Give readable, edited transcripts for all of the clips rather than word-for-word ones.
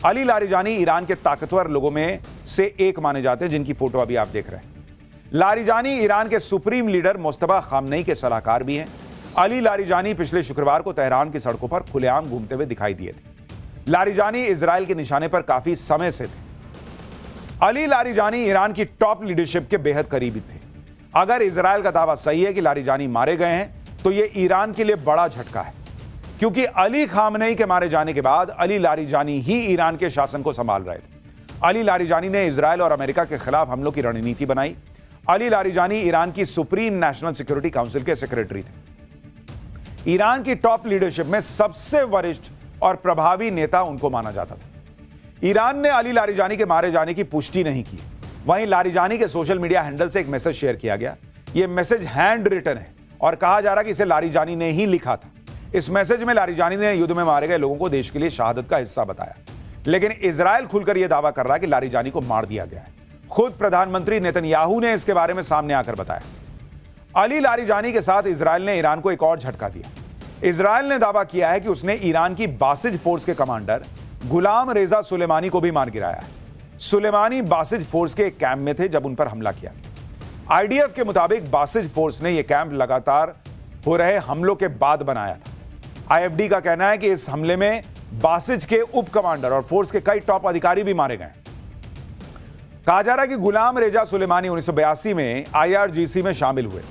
Ali Larijani Iran के ताकतवर लोगों में से एक माने जाते हैं, जिनकी फोटो अभी आप देख रहे हैं। लारिजानी ईरान के सुप्रीम लीडर मुस्तफा खामनेई के सलाहकार भी हैं। अली लारिजानी पिछले शुक्रवार को तेहरान की सड़कों पर खुलेआम घूमते हुए दिखाई दिए थे। लारिजानी इजराइल के निशाने पर काफी समय से थे। अली लारिजानी ईरान की टॉप लीडरशिप के बेहद करीबी थे। अगर इजराइल का दावा सही है कि लारिजानी मारे गए हैं, तो यह ईरान के लिए बड़ा झटका है, क्योंकि अली खामनेई के मारे जाने के बाद अली लारिजानी ही ईरान के शासन को संभाल रहे थे। अली लारिजानी ने इजराइल और अमेरिका के खिलाफ हमलों की रणनीति बनाई। अली लारिजानी ईरान की सुप्रीम नेशनल सिक्योरिटी काउंसिल के सेक्रेटरी थे। ईरान की टॉप लीडरशिप में सबसे वरिष्ठ और प्रभावी नेता उनको माना जाता था। ईरान ने अली लारिजानी के मारे जाने की पुष्टि नहीं की। वहीं लारिजानी के सोशल मीडिया हैंडल से एक मैसेज शेयर किया गया। यह मैसेज हैंड रिटन है और कहा जा रहा है कि इसे लारिजानी ने ही लिखा था। इस मैसेज में लारिजानी ने युद्ध में मारे गए लोगों को देश के लिए शहादत का हिस्सा बताया, लेकिन इजराइल खुलकर यह दावा कर रहा है कि लारिजानी को मार दिया गया है। खुद प्रधानमंत्री नेतन्याहू ने इसके बारे में सामने आकर बताया। अली लारिजानी के साथ इजराइल ने ईरान को एक और झटका दिया। इजराइल ने दावा किया है कि उसने ईरान की बासिज फोर्स के कमांडर गुलाम रेजा सुलेमानी को भी मार गिराया है। सुलेमानी बासिज फोर्स के एक कैंप में थे जब उन पर हमला किया गया। आईडीएफ के मुताबिक बासिज फोर्स ने यह कैंप लगातार हो रहे हमलों के बाद बनाया था। आईएफडी का कहना है कि इस हमले में बासिज के उप कमांडर और फोर्स के कई टॉप अधिकारी भी मारे गए। कहा जा रहा है कि गुलाम रेजा सुलेमानी 1982 में आईआरजीसी में शामिल हुए।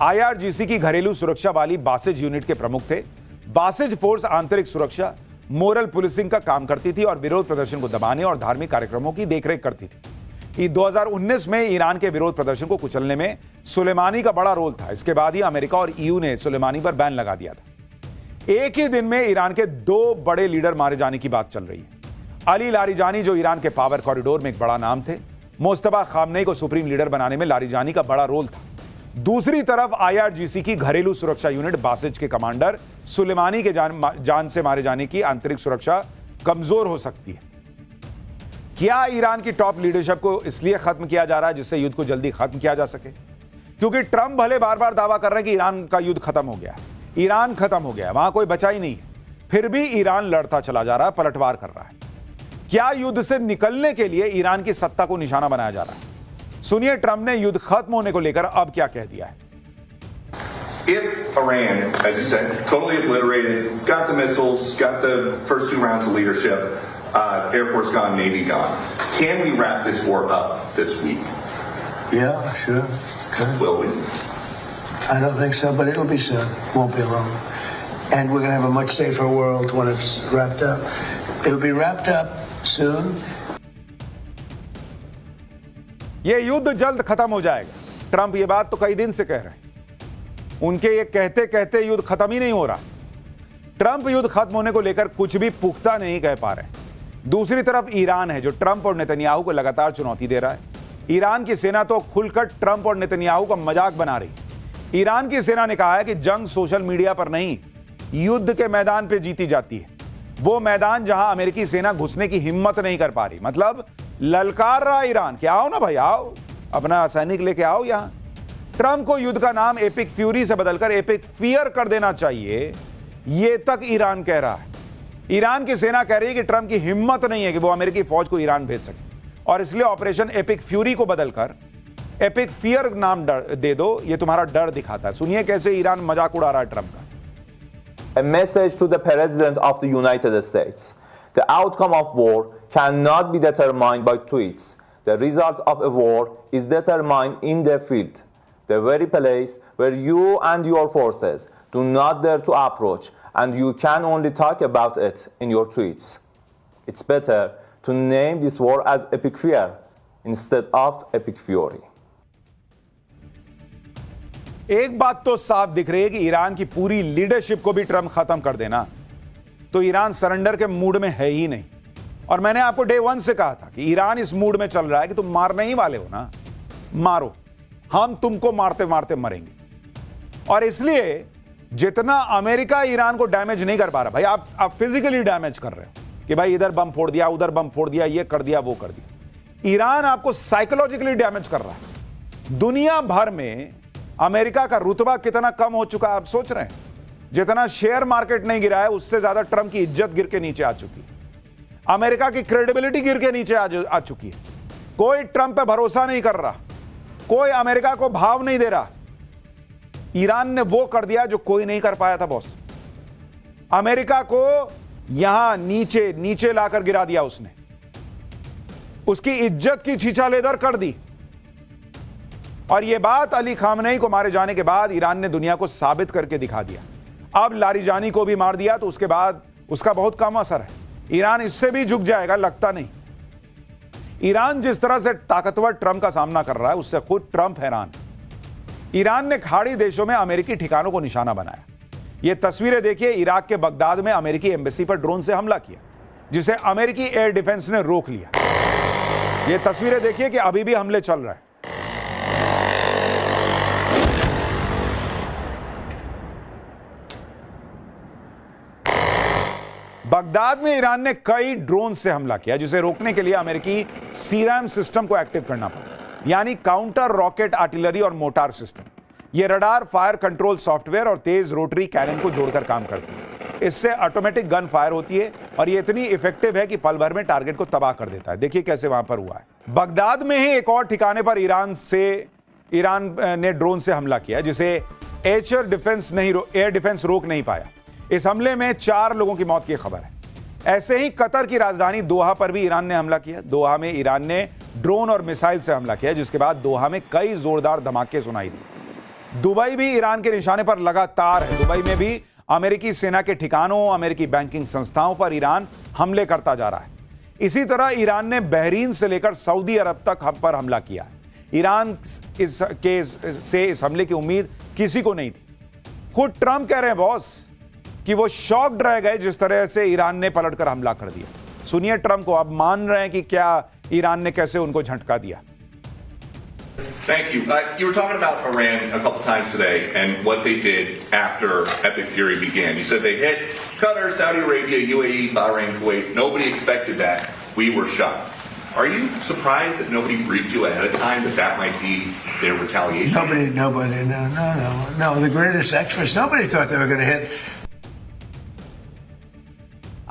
आईआरजीसी की घरेलू सुरक्षा वाली बासिज यूनिट के प्रमुख थे। बासिज फोर्स आंतरिक सुरक्षा, मोरल पुलिसिंग का काम करती थी और विरोध प्रदर्शन को दबाने और धार्मिक कार्यक्रमों की देखरेख करती थी। 2019 में ईरान के विरोध प्रदर्शन को कुचलने में सुलेमानी का बड़ा रोल था। इसके बाद ही अमेरिका और ईयू ने सुलेमानी पर बैन लगा दिया था। एक ही दिन में ईरान के 2 बड़े लीडर मारे जाने की बात चल रही है। अली लारिजानी, जो ईरान के पावर कॉरिडोर में एक बड़ा नाम थे। मुस्तफा खामनेई को सुप्रीम लीडर बनाने में लारिजानी का बड़ा रोल था। दूसरी तरफ आईआरजीसी की घरेलू सुरक्षा यूनिट बासिज के कमांडर सुलेमानी के जान से मारे जाने की आंतरिक सुरक्षा कमजोर हो सकती है। क्या ईरान की टॉप लीडरशिप को इसलिए खत्म किया जा रहा है जिससे युद्ध को जल्दी खत्म किया जा सके? क्योंकि ट्रंप भले बार बार दावा कर रहे हैं कि ईरान का युद्ध खत्म हो गया, ईरान खत्म हो गया, वहां कोई बचा ही नहीं है, फिर भी ईरान लड़ता चला जा रहा है, पलटवार कर रहा है। क्या युद्ध से निकलने के लिए ईरान की सत्ता को निशाना बनाया जा रहा है? सुनिए ट्रंप ने युद्ध खत्म होने को लेकर अब क्या कह दिया है। If Iran, as you said, totally obliterated, got the missiles, got the first 2 rounds of leadership, Air Force gone, Navy gone, can we wrap this war up this week? Yeah, sure. Good. Will we? I don't think so, but it'll be soon. Won't be long. And we're going to have a much safer world when it's wrapped up. It'll be wrapped up soon. यह युद्ध जल्द खत्म हो जाएगा। Trump ये बात तो कई दिन से कह रहे हैं। उनके ये कहते कहते युद्ध खत्म ही नहीं हो रहा। ट्रंप युद्ध खत्म होने को लेकर कुछ भी पुख्ता नहीं कह पा रहे। दूसरी तरफ ईरान है जो ट्रंप और नेतन्याहू को लगातार चुनौती दे रहा है। ईरान की सेना तो खुलकर ट्रंप और नेतन्याहू का मजाक बना रही। ईरान की सेना ने कहा है कि जंग सोशल मीडिया पर नहीं, युद्ध के मैदान पर जीती जाती है। वो मैदान जहां अमेरिकी सेना घुसने की हिम्मत नहीं कर पा रही। मतलब ललकार रहा ईरान कि आओ ना भाई, आओ, अपना सैनिक लेके आओ यहां। ट्रंप को युद्ध का नाम एपिक फ्यूरी से बदलकर एपिक फियर कर देना चाहिए, यह तक ईरान कह रहा है। ईरान की सेना कह रही है कि ट्रंप की हिम्मत नहीं है कि वो अमेरिकी फौज को ईरान भेज सके, और इसलिए ऑपरेशन एपिक फ्यूरी को बदलकर एपिक फियर नाम दे दो। यह तुम्हारा डर दिखाता है। सुनिए कैसे ईरान मजाक उड़ा रहा है ट्रंप का। A message to the President of the United States. The outcome of war cannot be determined by tweets. The result of a war is determined in the field, the very place where you and your forces do not dare to approach, and you can only talk about it in your tweets. It's better to name this war as Epic Fear instead of Epic Fury. एक बात तो साफ दिख रही है कि Iran की पूरी लीडरशिप को भी ट्रंप खत्म कर देना तो ईरान सरेंडर के मूड में है ही नहीं। और मैंने आपको डे 1 से कहा था कि ईरान इस मूड में चल रहा है कि तुम मारने ही वाले हो ना, मारो, हम तुमको मारते मारते मरेंगे। और इसलिए जितना अमेरिका ईरान को डैमेज नहीं कर पा रहा, भाई आप फिजिकली डैमेज कर रहे हो कि भाई इधर बम फोड़ दिया, उधर बम फोड़ दिया, ये कर दिया, वो कर दिया। ईरान आपको साइकोलॉजिकली डैमेज कर रहा है। दुनिया भर में अमेरिका का रुतबा कितना कम हो चुका है आप सोच रहे हैं? जितना शेयर मार्केट नहीं गिरा है उससे ज्यादा ट्रंप की इज्जत गिर के नीचे आ चुकी है। अमेरिका की क्रेडिबिलिटी गिर के नीचे आ चुकी है। कोई ट्रंप पे भरोसा नहीं कर रहा, कोई अमेरिका को भाव नहीं दे रहा। ईरान ने वो कर दिया जो कोई नहीं कर पाया था बॉस। अमेरिका को यहां नीचे नीचे लाकर गिरा दिया उसने, उसकी इज्जत की छीछालेदर कर दी। और यह बात अली खामनेई को मारे जाने के बाद ईरान ने दुनिया को साबित करके दिखा दिया। अब लारिजानी को भी मार दिया तो उसके बाद उसका बहुत कम असर है। ईरान इससे भी झुक जाएगा लगता नहीं। ईरान जिस तरह से ताकतवर ट्रंप का सामना कर रहा है उससे खुद ट्रंप हैरान है। ईरान ने खाड़ी देशों में अमेरिकी ठिकानों को निशाना बनाया। यह तस्वीरें देखिए, इराक के बगदाद में अमेरिकी एम्बेसी पर ड्रोन से हमला किया जिसे अमेरिकी एयर डिफेंस ने रोक लिया। यह तस्वीरें देखिए कि अभी भी हमले चल रहे हैं। बगदाद में ईरान ने कई ड्रोन से हमला किया जिसे रोकने के लिए अमेरिकी सीरैम सिस्टम को एक्टिव करना पड़ा, यानी काउंटर रॉकेट आर्टिलरी और मोटार सिस्टम। यह रडार, फायर कंट्रोल सॉफ्टवेयर और तेज रोटरी कैनन को जोड़कर काम करती है। इससे ऑटोमेटिक गन फायर होती है और यह इतनी इफेक्टिव है कि पल भर में टारगेट को तबाह कर देता है। देखिए कैसे वहां पर हुआ है। बगदाद में ही एक और ठिकाने पर ईरान ने ड्रोन से हमला किया जिसे एयर डिफेंस रोक नहीं पाया। इस हमले में 4 लोगों की मौत की खबर है। ऐसे ही कतर की राजधानी दोहा पर भी ईरान ने हमला किया। दोहा में ईरान ने ड्रोन और मिसाइल से हमला किया जिसके बाद दोहा में कई जोरदार धमाके सुनाई दी। दुबई भी ईरान के निशाने पर लगातार है। दुबई में भी अमेरिकी सेना के ठिकानों, अमेरिकी बैंकिंग संस्थाओं पर ईरान हमले करता जा रहा है। इसी तरह ईरान ने बहरीन से लेकर सऊदी अरब तक हम पर हमला किया है। ईरान से इस हमले की उम्मीद किसी को नहीं थी। खुद ट्रंप कह रहे हैं बॉस कि वो शॉक्ड रह गए जिस तरह से ईरान ने पलटकर हमला कर दिया। सुनिए ट्रंप को, अब मान रहे हैं कि क्या ईरान ने कैसे उनको झटका दिया। Thank you. You were talking about Iran a couple times today and what they did after Epic Fury began. You said they hit Qatar, Saudi Arabia, UAE, Bahrain, Kuwait. Nobody expected that. We were shocked. Are you surprised that nobody briefed you ahead of time that might be their retaliation? Nobody. No. The greatest experts. Nobody thought they were going to hit.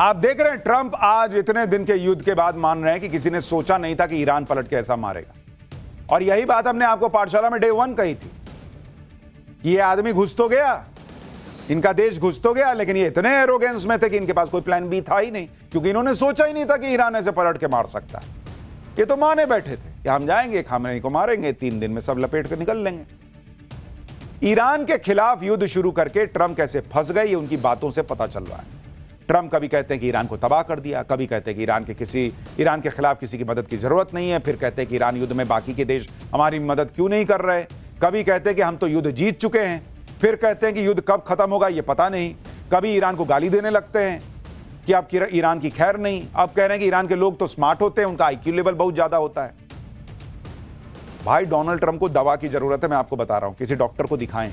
आप देख रहे हैं Trump आज इतने दिन के युद्ध के बाद मान रहे हैं कि किसी ने सोचा नहीं था कि ईरान पलट के ऐसा मारेगा। और यही बात हमने आपको पाठशाला में डे 1 कही थी कि ये आदमी घुस तो गया, इनका देश घुस तो गया, लेकिन ये इतने एरोगेंस में थे कि इनके पास कोई प्लान बी था ही नहीं, क्योंकि इन्होंने सोचा ही नहीं था कि ईरान ऐसे पलट के मार सकता है। ये तो माने बैठे थे कि हम जाएंगे, खामनेई को मारेंगे, 3 दिन में सब लपेट कर निकल लेंगे। ईरान के खिलाफ युद्ध शुरू करके ट्रंप कैसे फंस गए ये उनकी बातों से पता चल रहा है। ट्रंप कभी कहते हैं कि ईरान को तबाह कर दिया, कभी कहते हैं कि ईरान के खिलाफ किसी की मदद की जरूरत नहीं है, फिर कहते हैं कि ईरान युद्ध में बाकी के देश हमारी मदद क्यों नहीं कर रहे, कभी कहते हैं कि हम तो युद्ध जीत चुके हैं, फिर कहते हैं कि युद्ध कब खत्म होगा ये पता नहीं, कभी ईरान को गाली देने लगते हैं कि अब ईरान की खैर नहीं, अब कह रहे हैं कि ईरान के लोग तो स्मार्ट होते हैं, उनका आईक्यू लेवल बहुत ज्यादा होता है। भाई डोनाल्ड ट्रंप को दवा की जरूरत है, मैं आपको बता रहा हूं, किसी डॉक्टर को दिखाएं।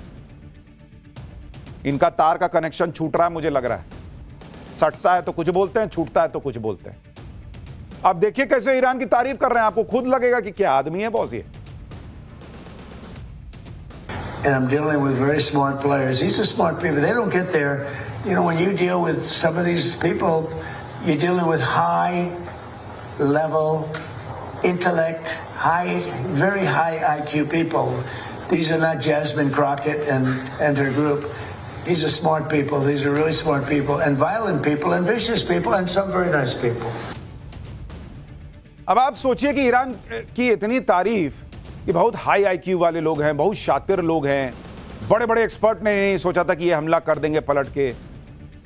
इनका तार का कनेक्शन छूट रहा है, मुझे लग रहा है, सटता है तो कुछ बोलते हैं, छूटता है तो कुछ बोलते हैं। अब देखिए कैसे ईरान की तारीफ कर रहे हैं, आपको खुद लगेगा कि क्या आदमी है बॉस ये। And I'm dealing with very smart players. These are smart people. They don't get there. You know, when you deal with some of these people, you're dealing with high level intellect, very high IQ people. These are not Jasmine Crockett and her group. These are smart people. These are really smart people and violent people and vicious people and some very nice people. अब आप सोचिए कि Iran की इतनी तारीफ कि बहुत high IQ वाले लोग हैं, बहुत शातिर लोग हैं, बड़े बड़े एक्सपर्ट ने नहीं सोचा था कि ये हमला कर देंगे पलट के।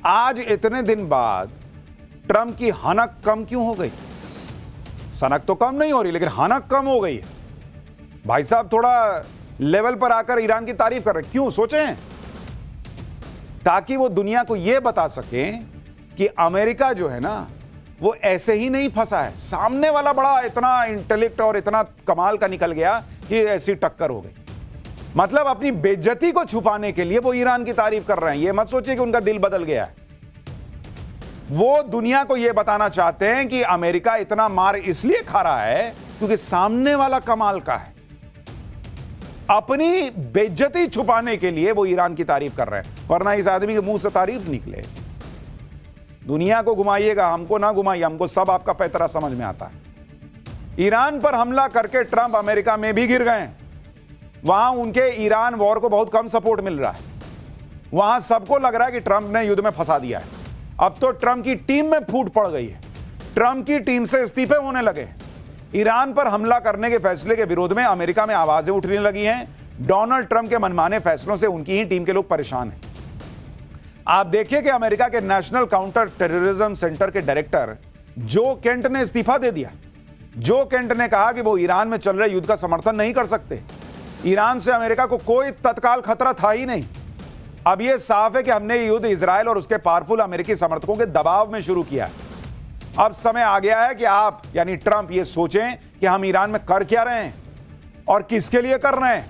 आज इतने दिन बाद ट्रंप की हनक कम क्यों हो गई? सनक तो कम नहीं हो रही, लेकिन हनक कम हो गई है। भाई साहब थोड़ा लेवल पर आकर ईरान की तारीफ कर रहे हैं, क्यों सोचें? ताकि वो दुनिया को यह बता सकें कि अमेरिका जो है ना वो ऐसे ही नहीं फंसा है, सामने वाला बड़ा इतना इंटेलेक्ट और इतना कमाल का निकल गया कि ऐसी टक्कर हो गई। मतलब अपनी बेइज्जती को छुपाने के लिए वो ईरान की तारीफ कर रहे हैं। ये मत सोचिए कि उनका दिल बदल गया है। वो दुनिया को यह बताना चाहते हैं कि अमेरिका इतना मार इसलिए खा रहा है क्योंकि सामने वाला कमाल का है। अपनी बेइज्जती छुपाने के लिए वो ईरान की तारीफ कर रहे हैं, वरना इस आदमी के मुंह से तारीफ निकले। दुनिया को घुमाइएगा, हमको ना घुमाइए, हमको सब आपका पैतरा समझ में आता है। ईरान पर हमला करके ट्रंप अमेरिका में भी गिर गए। वहां उनके ईरान वॉर को बहुत कम सपोर्ट मिल रहा है। वहां सबको लग रहा है कि ट्रंप ने युद्ध में फंसा दिया है। अब तो ट्रंप की टीम में फूट पड़ गई है, ट्रंप की टीम से इस्तीफे होने लगे। ईरान पर हमला करने के फैसले के विरोध में अमेरिका में आवाजें उठने लगी हैं। डोनाल्ड ट्रंप के मनमाने फैसलों से उनकी ही टीम के लोग परेशान हैं। आप देखिए कि अमेरिका के नेशनल काउंटर टेररिज्म सेंटर के डायरेक्टर जो केंट ने इस्तीफा दे दिया। जो केंट ने कहा कि वो ईरान में चल रहे युद्ध का समर्थन नहीं कर सकते। ईरान से अमेरिका को कोई तत्काल खतरा था ही नहीं। अब यह साफ है कि हमने ये युद्ध इजराइल और उसके पावरफुल अमेरिकी समर्थकों के दबाव में शुरू किया है। अब समय आ गया है कि आप यानी ट्रंप ये सोचें कि हम ईरान में कर क्या रहे हैं और किसके लिए कर रहे हैं।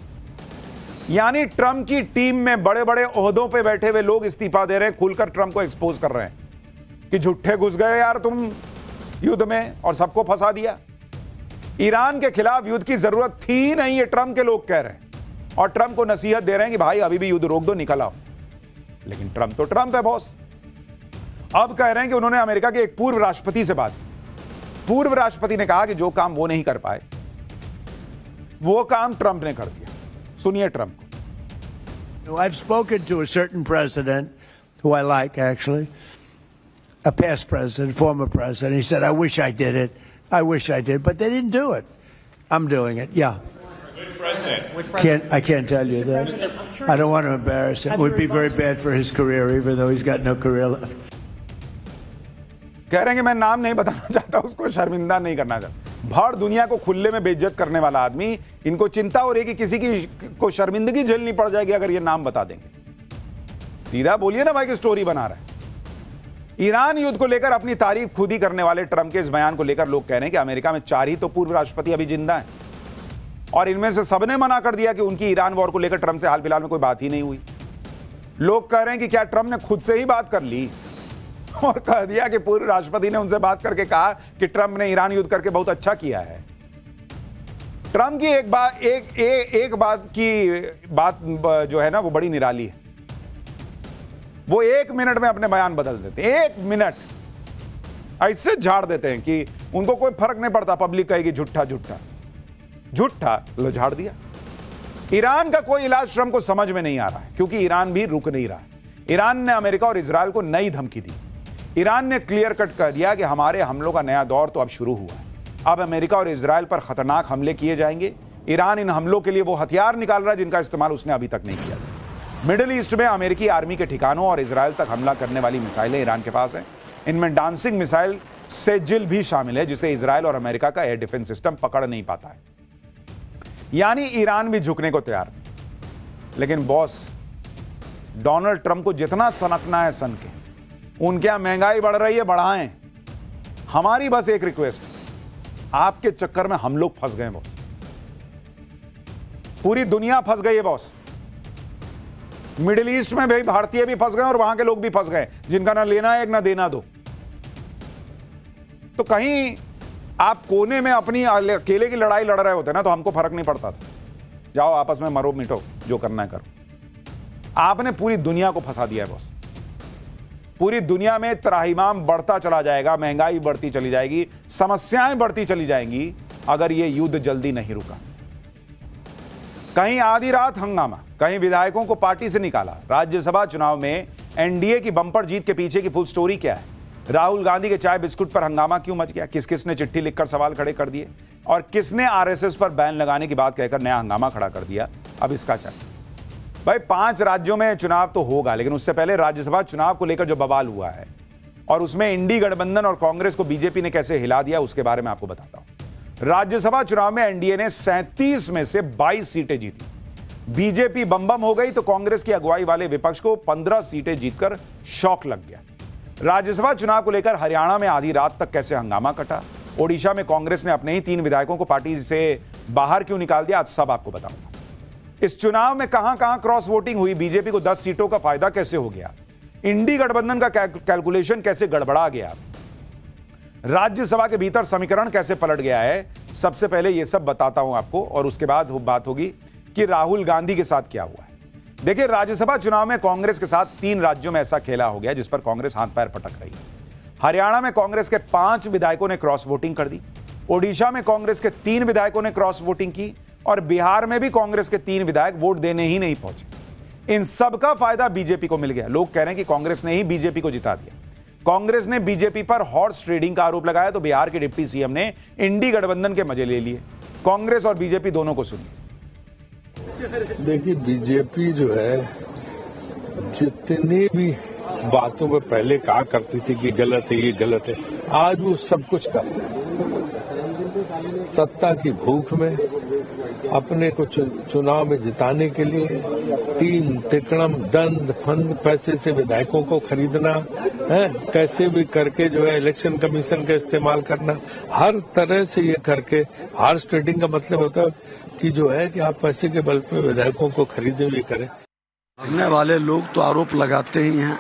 यानी ट्रंप की टीम में बड़े बड़े ओहदों पे बैठे हुए लोग इस्तीफा दे रहे हैं, खुलकर ट्रंप को एक्सपोज कर रहे हैं कि झूठे घुस गए यार तुम युद्ध में और सबको फंसा दिया। ईरान के खिलाफ युद्ध की जरूरत थी नहीं, ये ट्रंप के लोग कह रहे हैं और ट्रंप को नसीहत दे रहे हैं कि भाई अभी भी युद्ध रोक दो, निकल आओ। लेकिन ट्रंप तो ट्रंप है बॉस। अब कह रहे हैं कि उन्होंने अमेरिका के एक पूर्व राष्ट्रपति से बात की। पूर्व राष्ट्रपति ने कहा कि जो काम वो नहीं कर पाए वो काम ट्रंप ने कर दिया। सुनिए ट्रंप को। I've spoken to a certain president who I like, actually, a past president, former president. He said, I wish I did it. I wish I did, but they didn't do it. I'm doing it. Yeah. Which president? I can't tell you that. I don't want to embarrass him. It would be very bad for his career, even though he's got no career left. कह रहे हैं कि मैं नाम नहीं बताना चाहता, उसको शर्मिंदा नहीं करना चाहता। भर दुनिया को खुले में बेइज्जत करने वाला आदमी, इनको चिंता हो रही है कि किसी की को शर्मिंदगी झेलनी पड़ जाएगी अगर ये नाम बता देंगे। सीधा बोलिए ना भाई कि स्टोरी बना रहा है। ईरान युद्ध को लेकर अपनी तारीफ खुद ही करने वाले ट्रंप के इस बयान को लेकर लोग कह रहे हैं कि अमेरिका में 4 ही तो पूर्व राष्ट्रपति अभी जिंदा हैं और इनमें से सबने मना कर दिया कि उनकी ईरान वॉर को लेकर ट्रंप से हाल फिलहाल में कोई बात ही नहीं हुई। लोग कह रहे हैं कि क्या ट्रंप ने खुद से ही बात कर ली और कह दिया कि पूर्व राष्ट्रपति ने उनसे बात करके कहा कि ट्रंप ने ईरान युद्ध करके बहुत अच्छा किया है। ट्रंप की एक बात जो है ना वो बड़ी निराली है। वो 1 मिनट में अपने बयान बदल देते हैं। 1 मिनट ऐसे झाड़ देते हैं कि उनको कोई फर्क नहीं पड़ता। पब्लिक कहेगी झूठा झूठा झूठा, लो झाड़ दिया। ईरान का कोई इलाज ट्रंप को समझ में नहीं आ रहा है क्योंकि ईरान भी रुक नहीं रहा है। ईरान ने अमेरिका और इजराइल को नई धमकी दी। ईरान ने क्लियर कट कर दिया कि हमारे हमलों का नया दौर तो अब शुरू हुआ है। अब अमेरिका और इजराइल पर खतरनाक हमले किए जाएंगे। ईरान इन हमलों के लिए वो हथियार निकाल रहा है जिनका इस्तेमाल उसने अभी तक नहीं किया था। मिडिल ईस्ट में अमेरिकी आर्मी के ठिकानों और इजराइल तक हमला करने वाली मिसाइलें ईरान के पास हैं। इनमें डांसिंग मिसाइल सेजिल भी शामिल है जिसे इजराइल और अमेरिका का एयर डिफेंस सिस्टम पकड़ नहीं पाता है। यानी ईरान भी झुकने को तैयार नहीं। लेकिन बॉस डोनाल्ड ट्रंप को जितना सनकना है सन के, उनके यहां महंगाई बढ़ रही है, बढ़ाएं। हमारी बस एक रिक्वेस्ट, आपके चक्कर में हम लोग फंस गए बॉस। पूरी दुनिया फंस गई है बॉस। मिडिल ईस्ट में भाई भारतीय भी फंस गए और वहां के लोग भी फंस गए जिनका ना लेना है एक ना देना दो। तो कहीं आप कोने में अपनी अकेले की लड़ाई लड़ रहे होते ना तो हमको फर्क नहीं पड़ता था। जाओ आपस में मरो मिटो, जो करना है करो। आपने पूरी दुनिया को फंसा दिया है बॉस। पूरी दुनिया में त्राहिमाम बढ़ता चला जाएगा, महंगाई बढ़ती चली जाएगी, समस्याएं बढ़ती चली जाएंगी अगर यह युद्ध जल्दी नहीं रुका। कहीं आधी रात हंगामा, कहीं विधायकों को पार्टी से निकाला। राज्यसभा चुनाव में एनडीए की बंपर जीत के पीछे की फुल स्टोरी क्या है? राहुल गांधी के चाय बिस्कुट पर हंगामा क्यों मच गया? किस किस ने चिट्ठी लिखकर सवाल खड़े कर दिए और किसने आरएसएस पर बैन लगाने की बात कहकर नया हंगामा खड़ा कर दिया? अब इसका चल भाई 5 राज्यों में चुनाव तो होगा, लेकिन उससे पहले राज्यसभा चुनाव को लेकर जो बवाल हुआ है और उसमें इंडी गठबंधन और कांग्रेस को बीजेपी ने कैसे हिला दिया उसके बारे में आपको बताता हूं। राज्यसभा चुनाव में एनडीए ने 37 में से 22 सीटें जीती। बीजेपी बम हो गई तो कांग्रेस की अगुवाई वाले विपक्ष को 15 सीटें जीतकर शॉक लग गया। राज्यसभा चुनाव को लेकर हरियाणा में आधी रात तक कैसे हंगामा कटा, ओडिशा में कांग्रेस ने अपने ही 3 विधायकों को पार्टी से बाहर क्यों निकाल दिया, आज सब आपको बताऊंगा। इस चुनाव में कहां क्रॉस वोटिंग हुई, बीजेपी को 10 सीटों का फायदा कैसे हो गया, इंडी गठबंधन का कैलकुलेशन कैसे गड़बड़ा गया, राज्यसभा के भीतर समीकरण कैसे पलट गया है, सबसे पहले यह सब बताता हूं आपको और उसके बाद बात होगी कि राहुल गांधी के साथ क्या हुआ है। देखिए, राज्यसभा चुनाव में कांग्रेस के साथ 3 राज्यों में ऐसा खेला हो गया जिस पर कांग्रेस हाथ पैर पटक रही है। हरियाणा में कांग्रेस के 5 विधायकों ने क्रॉस वोटिंग कर दी, ओडिशा में कांग्रेस के 3 विधायकों ने क्रॉस वोटिंग की और बिहार में भी कांग्रेस के 3 विधायक वोट देने ही नहीं पहुंचे। इन सब का फायदा बीजेपी को मिल गया। लोग कह रहे हैं कि कांग्रेस ने ही बीजेपी को जिता दिया। कांग्रेस ने बीजेपी पर हॉर्स ट्रेडिंग का आरोप लगाया तो बिहार के डिप्टी सीएम ने इंडी गठबंधन के मजे ले लिए। कांग्रेस और बीजेपी दोनों को सुनिए। देखिए, बीजेपी जो है जितनी भी बातों में पहले कहा करती थी कि गलत है, ये गलत है, आज वो सब कुछ कर रहे हैं। सत्ता की भूख में अपने को चुनाव में जिताने के लिए 3 तिकड़म दंड फंद पैसे से विधायकों को खरीदना है, कैसे भी करके जो है इलेक्शन कमीशन का इस्तेमाल करना, हर तरह से ये करके हॉर्स ट्रेडिंग का मतलब होता है कि जो है कि आप पैसे के बल पे विधायकों को खरीदे, ये करें। सुनने वाले लोग तो आरोप लगाते ही हैं